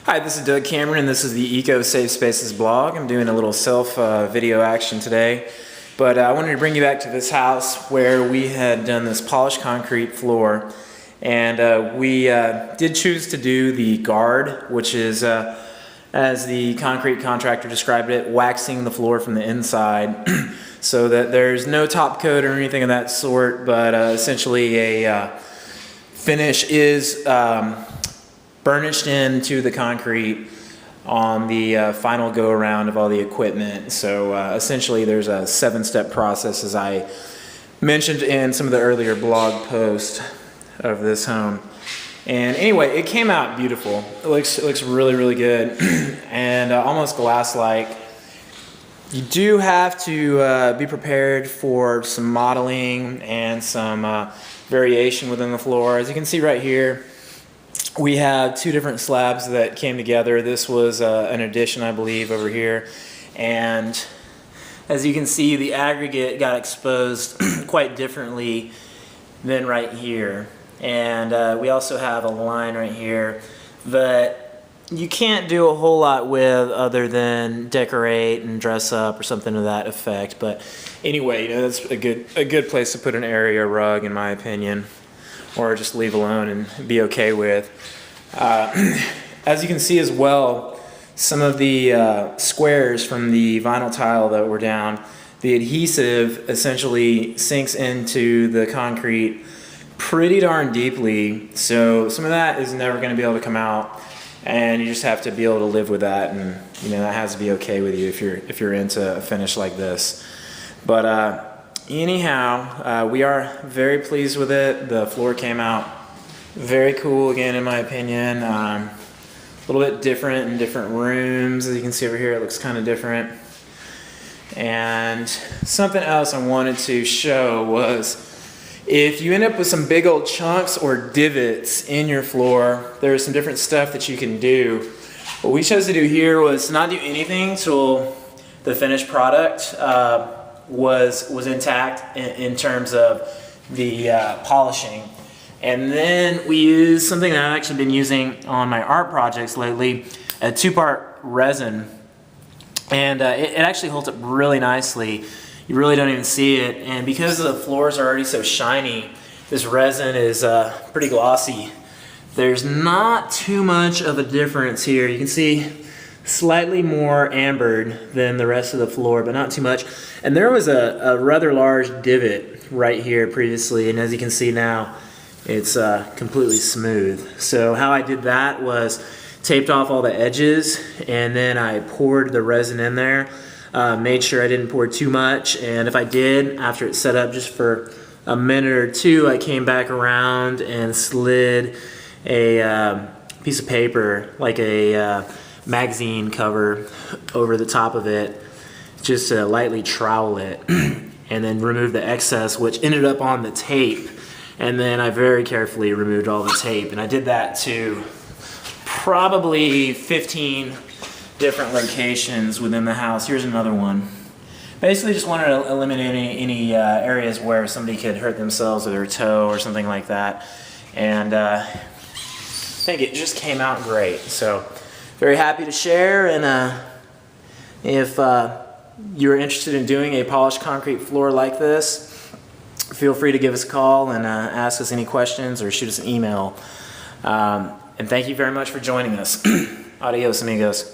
Hi, this is Doug Cameron and this is the Eco Safe Spaces blog. I'm doing a little self video action today, but I wanted to bring you back to this house where we had done this polished concrete floor, and we did choose to do the guard, which is, as the concrete contractor described it, waxing the floor from the inside so that there's no top coat or anything of that sort, but essentially a finish is burnished into the concrete on the final go around of all the equipment. So essentially there's a 7-step process, as I mentioned in some of the earlier blog posts of this home. And anyway, it came out beautiful. It looks really good and almost glass-like. You do have to be prepared for some modeling and some variation within the floor. As you can see right here, we have two different slabs that came together. This was an addition, I believe, over here. And as you can see, the aggregate got exposed quite differently than right here. And we also have a line right here that you can't do a whole lot with other than decorate and dress up or something to that effect. But anyway, that's a good place to put an area rug, in my opinion, or just leave alone and be okay with. As you can see as well, some of the squares from the vinyl tile that were down, the adhesive essentially sinks into the concrete pretty darn deeply, so some of that is never going to be able to come out, and you just have to be able to live with that, and that has to be okay with you if you're into a finish like this. But anyhow, we are very pleased with it. The floor came out very cool, again, in my opinion. A little bit different in different rooms. As you can see over here, it looks kind of different. And something else I wanted to show was, if you end up with some big old chunks or divots in your floor, there's some different stuff that you can do. What we chose to do here was not do anything till the finished product was intact in terms of the polishing. And then we used something that I've actually been using on my art projects lately, a 2-part resin. And it actually holds up really nicely. You really don't even see it. And because the floors are already so shiny, this resin is pretty glossy. There's not too much of a difference here. You can see slightly more ambered than the rest of the floor, but not too much. And there was a rather large divot right here previously, and as you can see now, it's completely smooth. So how I did that was taped off all the edges, and then I poured the resin in there. Made sure I didn't pour too much, and if I did, after it's set up just for a minute or two, I came back around and slid a piece of paper, like a magazine cover, over the top of it, just to lightly trowel it, and then remove the excess, which ended up on the tape. And then I very carefully removed all the tape, and I did that to probably 15 different locations within the house. Here's another one. Basically just wanted to eliminate any areas where somebody could hurt themselves with their toe or something like that. And I think it just came out great. So very happy to share, and if you're interested in doing a polished concrete floor like this, feel free to give us a call and ask us any questions or shoot us an email. And thank you very much for joining us. Adios, amigos.